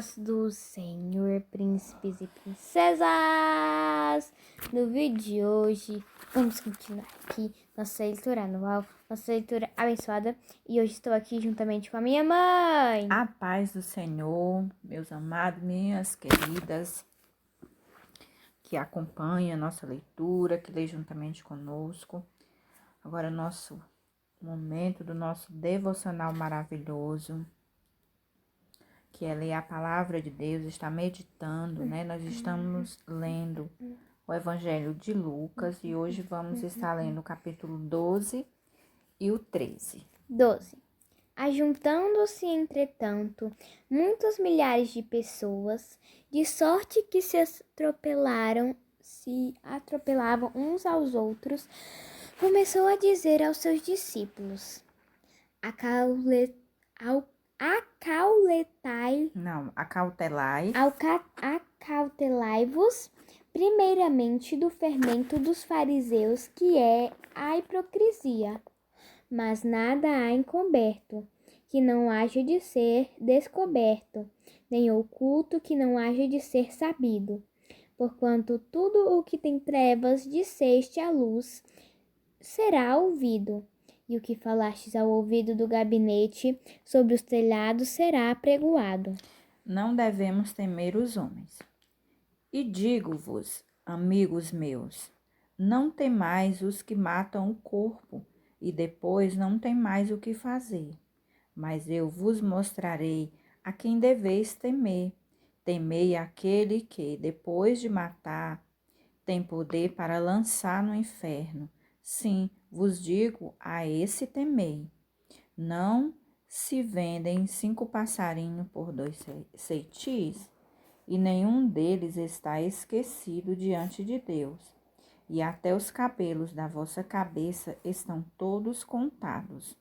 paz do Senhor, príncipes e princesas! No vídeo de hoje, vamos continuar aqui nossa leitura anual, nossa leitura abençoada. E hoje estou aqui juntamente com a minha mãe. A paz do Senhor, meus amados, minhas queridas, que acompanham a nossa leitura, que lê juntamente conosco. Agora, nosso momento do nosso devocional maravilhoso, que é ler a palavra de Deus, está meditando, né? Nós estamos lendo o Evangelho de Lucas e hoje vamos estar lendo o capítulo 12 e o 13. 12. Ajuntando-se, entretanto, muitos milhares de pessoas, de sorte que se atropelavam uns aos outros, começou a dizer aos seus discípulos: Acautelai-vos primeiramente do fermento dos fariseus, que é a hipocrisia. Mas nada há encoberto, que não haja de ser descoberto, nem oculto, que não haja de ser sabido. Porquanto tudo o que tem trevas disseste à luz será ouvido, e o que falastes ao ouvido do gabinete sobre os telhados será apregoado. Não devemos temer os homens. E digo-vos, amigos meus, não temais os que matam o corpo, e depois não tem mais o que fazer. Mas eu vos mostrarei a quem deveis temer. Temei aquele que, depois de matar, tem poder para lançar no inferno. Sim, vos digo, a esse temei. Não se vendem 5 passarinhos por 2 ceitis, e nenhum deles está esquecido diante de Deus. E até os cabelos da vossa cabeça estão todos contados.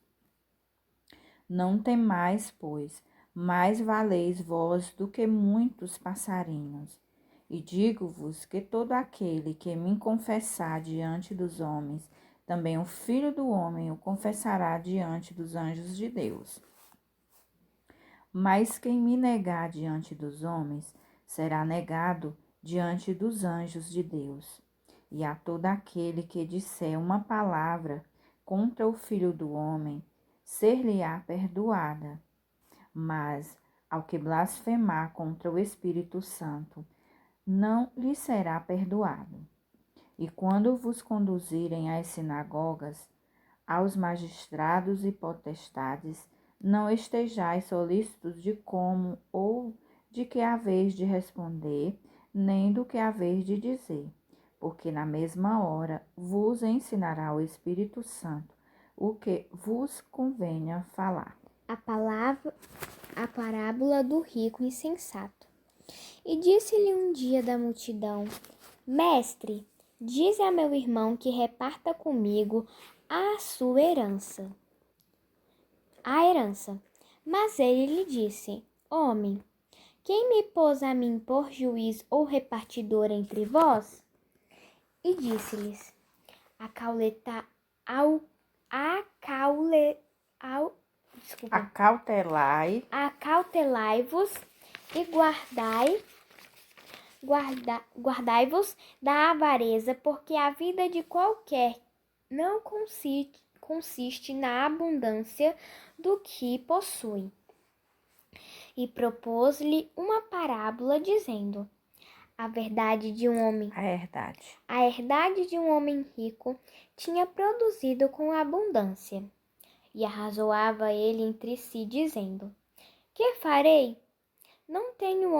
Não temais, pois, mais valeis vós do que muitos passarinhos. E digo-vos que todo aquele que me confessar diante dos homens, também o Filho do Homem o confessará diante dos anjos de Deus. Mas quem me negar diante dos homens, será negado diante dos anjos de Deus. E a todo aquele que disser uma palavra contra o Filho do Homem, ser-lhe-á perdoada. Mas ao que blasfemar contra o Espírito Santo, não lhe será perdoado. E quando vos conduzirem às sinagogas, aos magistrados e potestades, não estejais solícitos de como ou de que haveis de responder, nem do que haveis de dizer, porque na mesma hora vos ensinará o Espírito Santo o que vos convenha falar. A parábola do rico insensato. E disse-lhe um dia da multidão: Mestre, dize a meu irmão que reparta comigo a sua herança. Mas ele lhe disse: Homem, quem me pôs a mim por juiz ou repartidor entre vós? E disse-lhes: Acautelai-vos e guardai-vos da avareza, porque a vida de qualquer não consiste na abundância do que possui. E propôs-lhe uma parábola, dizendo: A herdade de um homem rico tinha produzido com abundância. E arrazoava ele entre si, dizendo: Que farei? Não tenho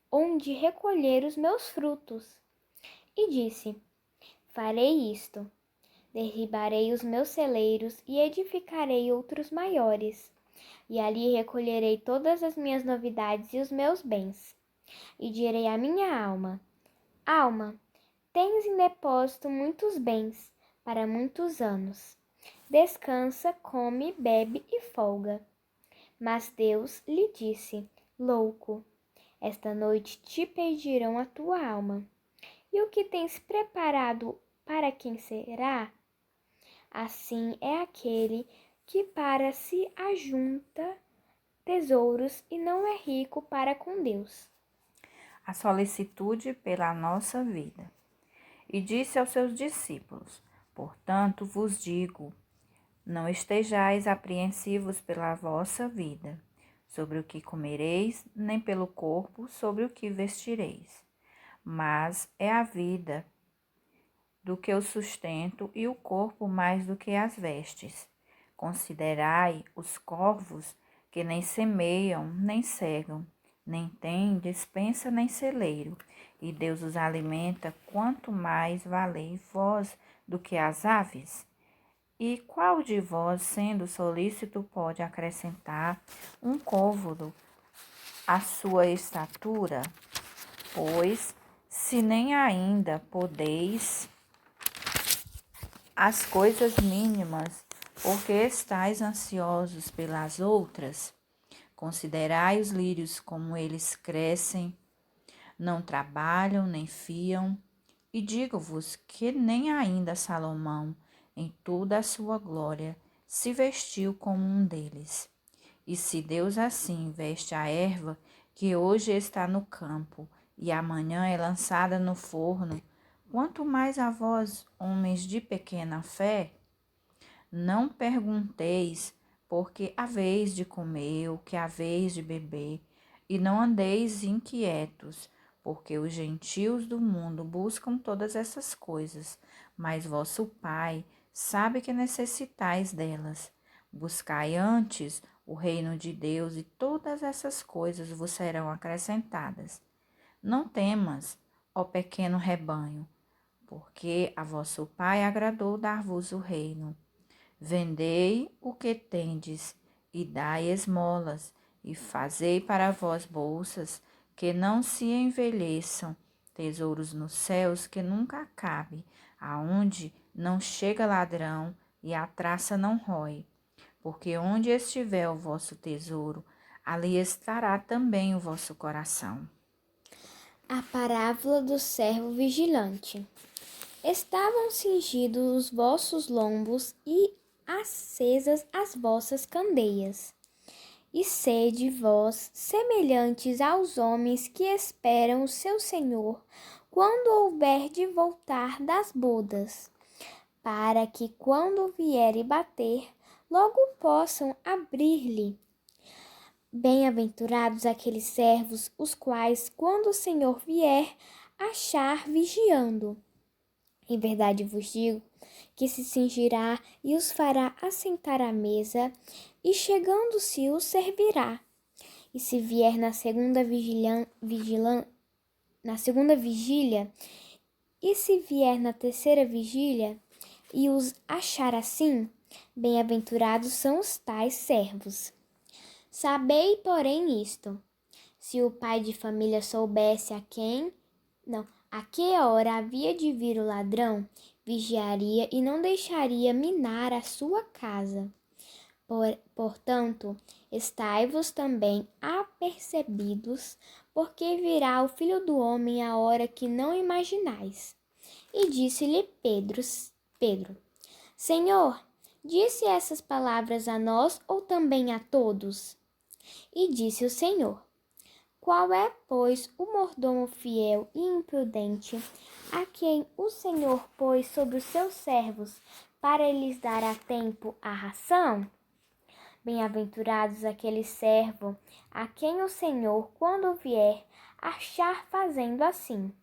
onde recolher os meus frutos. E disse: Farei isto: derribarei os meus celeiros e edificarei outros maiores. E ali recolherei todas as minhas novidades e os meus bens. E direi à minha alma: Alma, tens em depósito muitos bens para muitos anos. Descansa, come, bebe e folga. Mas Deus lhe disse: Louco, esta noite te pedirão a tua alma. E o que tens preparado, para quem será? Assim é aquele que para si ajunta tesouros e não é rico para com Deus. A solicitude pela nossa vida. E disse aos seus discípulos: portanto vos digo, não estejais apreensivos pela vossa vida, sobre o que comereis, nem pelo corpo, sobre o que vestireis. Mas é a vida do que o sustento e o corpo mais do que as vestes. Considerai os corvos que nem semeiam, nem cegam, nem têm despensa nem celeiro, e Deus os alimenta, quanto mais valei vós do que as aves? E qual de vós, sendo solícito, pode acrescentar um côvado à sua estatura? Pois, se nem ainda podeis as coisas mínimas, porque estáis ansiosos pelas outras, considerai os lírios como eles crescem, não trabalham nem fiam, e digo-vos que nem ainda Salomão, em toda a sua glória, se vestiu como um deles. E se Deus assim veste a erva, que hoje está no campo, e amanhã é lançada no forno, quanto mais a vós, homens de pequena fé? Não pergunteis porque haveis de comer ou que haveis de beber, e não andeis inquietos, porque os gentios do mundo buscam todas essas coisas, mas vosso Pai sabe que necessitais delas. Buscai antes o reino de Deus, e todas essas coisas vos serão acrescentadas. Não temas, ó pequeno rebanho, porque a vosso Pai agradou dar-vos o reino. Vendei o que tendes e dai esmolas, e fazei para vós bolsas que não se envelheçam, tesouros nos céus que nunca acabem, aonde não chega ladrão e a traça não rói. Porque onde estiver o vosso tesouro, ali estará também o vosso coração. A parábola do servo vigilante. Estavam cingidos os vossos lombos e acesas as vossas candeias. E sede vós semelhantes aos homens que esperam o seu Senhor quando houver de voltar das bodas, para que quando vier e bater, logo possam abrir-lhe. Bem-aventurados aqueles servos, os quais, quando o Senhor vier, achar vigiando. Em verdade vos digo que se cingirá e os fará assentar à mesa, e chegando-se os servirá. E se vier na segunda vigília, e se vier na terceira vigília, e os achar assim, bem-aventurados são os tais servos. Sabei, porém, isto: se o pai de família soubesse a que hora havia de vir o ladrão, vigiaria e não deixaria minar a sua casa. Portanto, estai-vos também apercebidos, porque virá o Filho do Homem a hora que não imaginais. E disse-lhe Pedro, Senhor, disse essas palavras a nós ou também a todos? E disse o Senhor, qual é, pois, o mordomo fiel e imprudente, a quem o Senhor pôs sobre os seus servos, para lhes dar a tempo a ração? Bem-aventurados aquele servo, a quem o Senhor, quando vier, achar fazendo assim.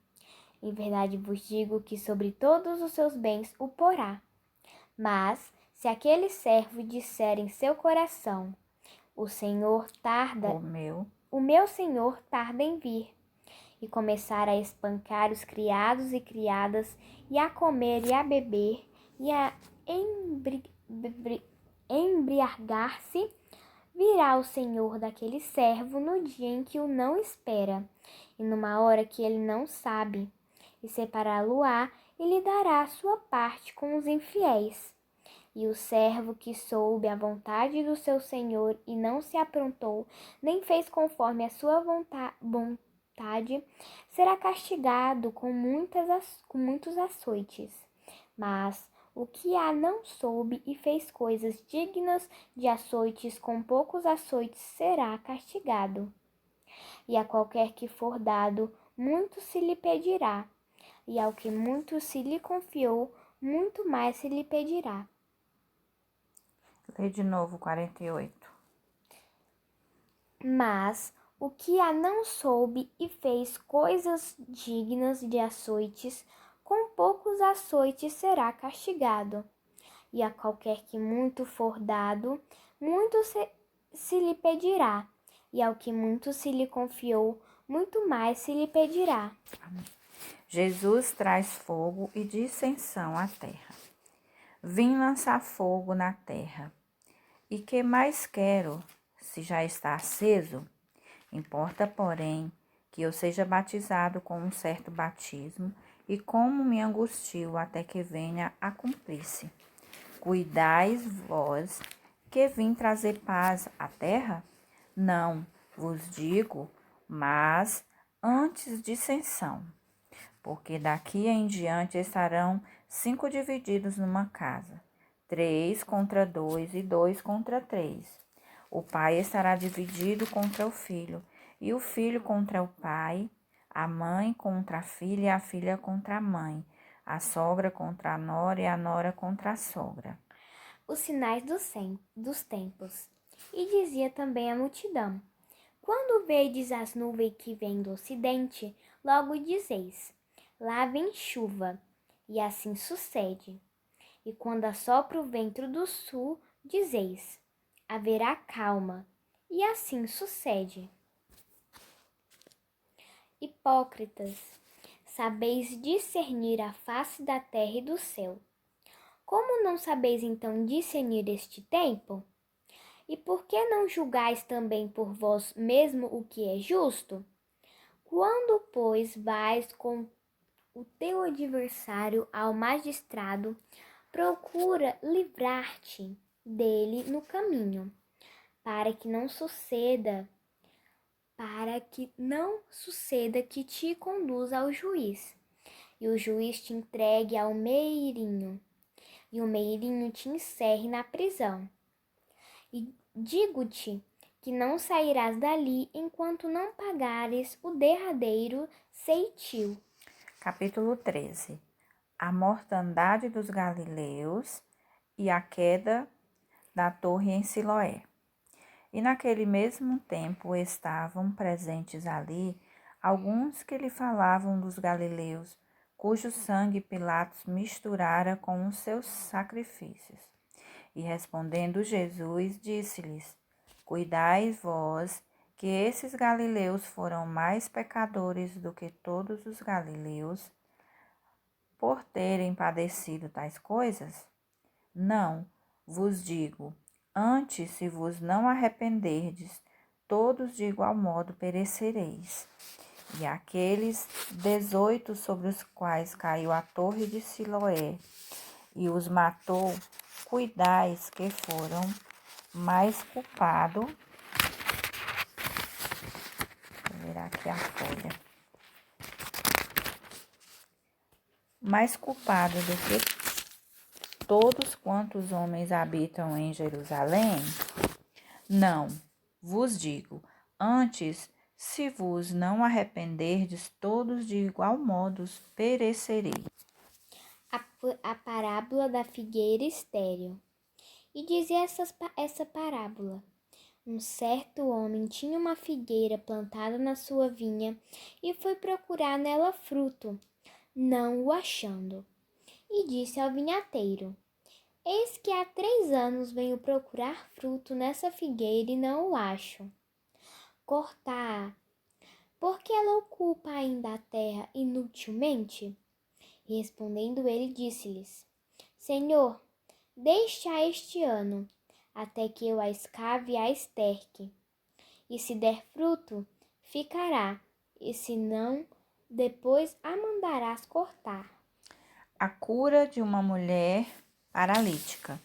Em verdade vos digo que sobre todos os seus bens o porá. Mas, se aquele servo disser em seu coração, o meu senhor tarda em vir, e começar a espancar os criados e criadas, e a comer e a beber, e a embriagar-se, virá o senhor daquele servo no dia em que o não espera, e numa hora que ele não sabe, e separá-lo-á e lhe dará a sua parte com os infiéis. E o servo que soube a vontade do seu senhor e não se aprontou, nem fez conforme a sua vontade, será castigado com muitos açoites. Mas o que a não soube e fez coisas dignas de açoites, com poucos açoites será castigado. E a qualquer que for dado, muito se lhe pedirá, e ao que muito se lhe confiou, muito mais se lhe pedirá. Lê de novo 48. Mas o que a não soube e fez coisas dignas de açoites, com poucos açoites será castigado. E a qualquer que muito for dado, muito se lhe pedirá, e ao que muito se lhe confiou, muito mais se lhe pedirá. Jesus traz fogo e dissensão à terra. Vim lançar fogo na terra. E que mais quero, se já está aceso? Importa, porém, que eu seja batizado com um certo batismo, e como me angustio até que venha a cumprir-se. Cuidais vós que vim trazer paz à terra? Não vos digo, mas antes dissensão. Porque daqui em diante estarão 5 divididos numa casa, 3 contra 2 e 2 contra 3. O pai estará dividido contra o filho, e o filho contra o pai, a mãe contra a filha e a filha contra a mãe, a sogra contra a nora e a nora contra a sogra. Os sinais dos tempos. E dizia também a multidão: quando vedes as nuvens que vêm do ocidente, logo dizeis: lá vem chuva, e assim sucede. E quando assopra o vento do sul, dizeis: haverá calma, e assim sucede. Hipócritas, sabeis discernir a face da terra e do céu. Como não sabeis então discernir este tempo? E por que não julgais também por vós mesmo o que é justo? Quando, pois, vais com o teu adversário ao magistrado, procura livrar-te dele no caminho, para que não suceda que te conduza ao juiz, e o juiz te entregue ao meirinho, e o meirinho te encerre na prisão. E digo-te que não sairás dali enquanto não pagares o derradeiro ceitil. Capítulo 13. A mortandade dos galileus e a queda da torre em Siloé. E naquele mesmo tempo estavam presentes ali alguns que lhe falavam dos galileus, cujo sangue Pilatos misturara com os seus sacrifícios. E respondendo Jesus, disse-lhes: cuidai vós que esses galileus foram mais pecadores do que todos os galileus, por terem padecido tais coisas? Não vos digo, antes, se vos não arrependerdes, todos de igual modo perecereis. E aqueles 18 sobre os quais caiu a torre de Siloé e os matou, cuidais que foram mais culpados. Vou virar aqui a folha. Mais culpado do que todos quantos homens habitam em Jerusalém? Não, vos digo, antes, se vos não arrependerdes, todos de igual modo perecereis. A parábola da figueira estéril. E dizia essa parábola: um certo homem tinha uma figueira plantada na sua vinha e foi procurar nela fruto, não o achando. E disse ao vinhateiro: eis que há 3 anos venho procurar fruto nessa figueira e não o acho. Cortá-a, porque ela ocupa ainda a terra inutilmente? E respondendo ele, disse-lhes: Senhor, deixa este ano, até que eu a escave e a esterque. E se der fruto, ficará, e se não, depois a mandarás cortar. A cura de uma mulher paralítica.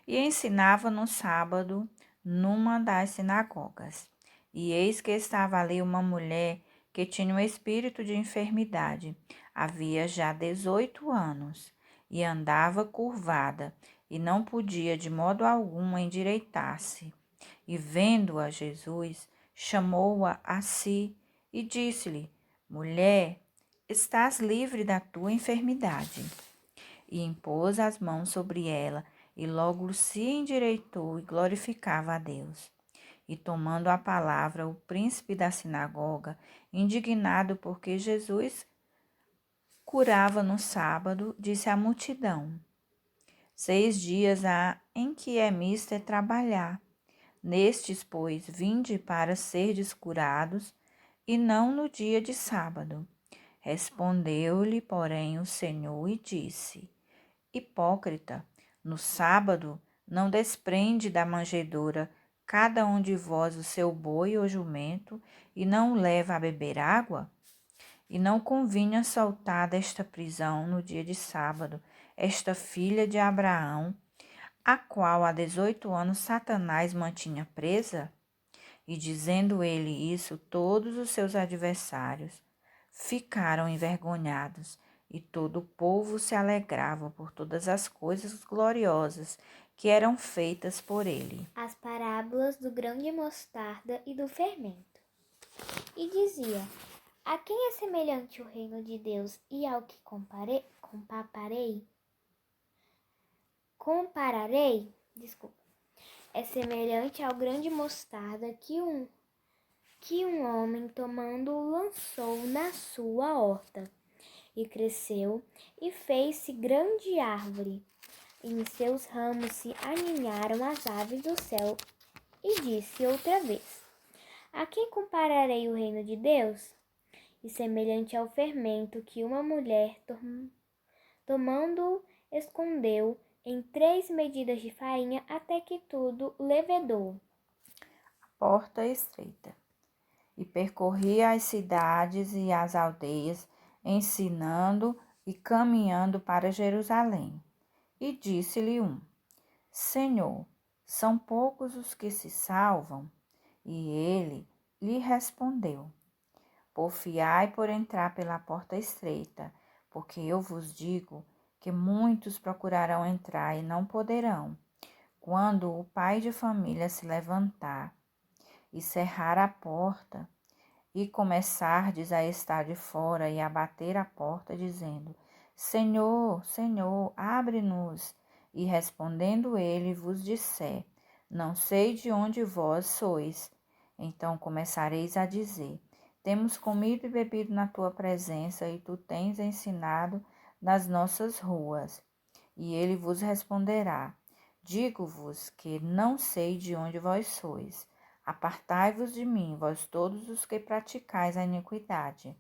E ensinava no sábado numa das sinagogas. E eis que estava ali uma mulher que tinha um espírito de enfermidade, havia já 18 anos, e andava curvada, e não podia de modo algum endireitar-se. E vendo-a Jesus, chamou-a a si e disse-lhe: Mulher, estás livre da tua enfermidade. E impôs as mãos sobre ela, e logo se endireitou e glorificava a Deus. E tomando a palavra, o príncipe da sinagoga, indignado porque Jesus curava no sábado, disse à multidão: 6 dias há em que é mister trabalhar. Nestes, pois, vinde para serdes curados, e não no dia de sábado. Respondeu-lhe, porém, o Senhor e disse: Hipócrita, no sábado não desprende da manjedoura cada um de vós o seu boi ou jumento, e não o leva a beber água? E não convinha soltar desta prisão no dia de sábado esta filha de Abraão, a qual há 18 anos Satanás mantinha presa? E dizendo ele isso, todos os seus adversários ficaram envergonhados, e todo o povo se alegrava por todas as coisas gloriosas que eram feitas por ele. As parábolas do grão de mostarda e do fermento. E dizia: A quem é semelhante o reino de Deus e ao que compararei? Desculpa. É semelhante ao grão de mostarda que um homem tomando lançou na sua horta, e cresceu e fez-se grande árvore. E em seus ramos se aninharam as aves do céu. E disse outra vez: A quem compararei o reino de Deus? E semelhante ao fermento que uma mulher, tomando, escondeu em 3 medidas de farinha até que tudo levedou. Porta estreita. E percorria as cidades e as aldeias, ensinando e caminhando para Jerusalém. E disse-lhe um: Senhor, são poucos os que se salvam? E ele lhe respondeu: Porfiai por entrar pela porta estreita, porque eu vos digo que muitos procurarão entrar e não poderão. Quando o pai de família se levantar e cerrar a porta, e começardes a estar de fora e a bater a porta, dizendo: Senhor, Senhor, abre-nos. E respondendo ele vos disser: Não sei de onde vós sois. Então começareis a dizer: Temos comido e bebido na tua presença, e tu tens ensinado nas nossas ruas. E ele vos responderá: Digo-vos que não sei de onde vós sois. Apartai-vos de mim, vós todos os que praticais a iniquidade.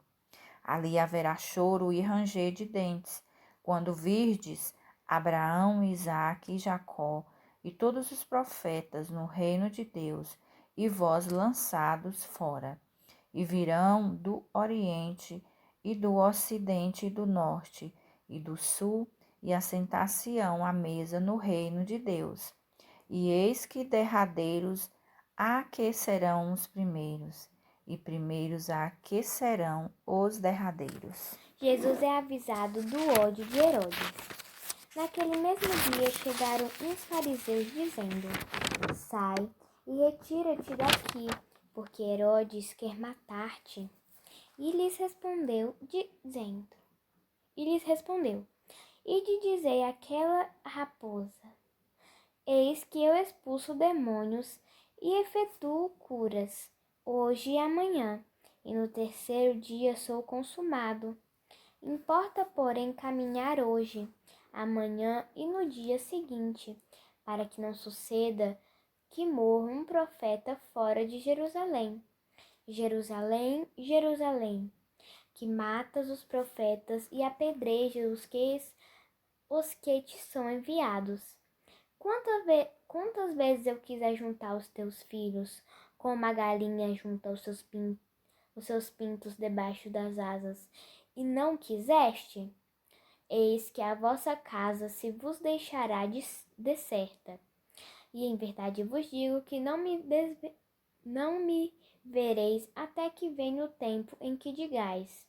Ali haverá choro e ranger de dentes, quando virdes Abraão, Isaque e Jacó e todos os profetas no reino de Deus, e vós lançados fora. E virão do Oriente e do Ocidente e do Norte e do Sul, e assentar-se-ão à mesa no reino de Deus. E eis que derradeiros aquecerão os primeiros, e primeiros aquecerão os derradeiros. Jesus é avisado do ódio de Herodes. Naquele mesmo dia chegaram uns fariseus dizendo: Sai e retira-te daqui, porque Herodes quer matar-te. E lhes respondeu, Ide dizei àquela raposa: Eis que eu expulso demônios e efetuo curas, hoje e amanhã, e no terceiro dia sou consumado. Importa, porém, caminhar hoje, amanhã e no dia seguinte, para que não suceda que morra um profeta fora de Jerusalém. Jerusalém, Jerusalém, que matas os profetas e apedrejas os que te são enviados. Quantas vezes eu quis juntar os teus filhos, como uma galinha junta os seus pintos debaixo das asas, e não quiseste? Eis que a vossa casa se vos deixará deserta. E em verdade vos digo que não me vereis até que venha o tempo em que digais: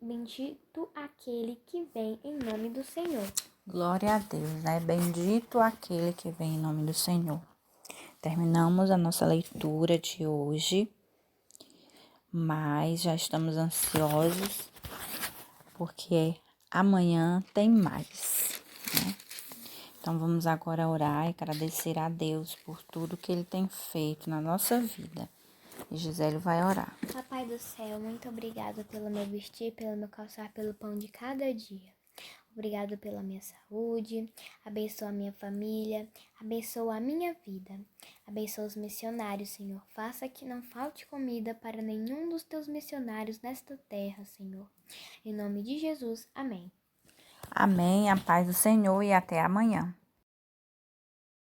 Bendito aquele que vem em nome do Senhor. Glória a Deus, né? Bendito aquele que vem em nome do Senhor. Terminamos a nossa leitura de hoje, mas já estamos ansiosos porque amanhã tem mais, né? Então vamos agora orar e agradecer a Deus por tudo que Ele tem feito na nossa vida. E Gisele vai orar. Papai do céu, muito obrigado pelo meu vestir, pelo meu calçar, pelo pão de cada dia. Obrigado pela minha saúde, abençoa a minha família, abençoa a minha vida, abençoa os missionários, Senhor. Faça que não falte comida para nenhum dos teus missionários nesta terra, Senhor. Em nome de Jesus, amém. Amém, a paz do Senhor e até amanhã.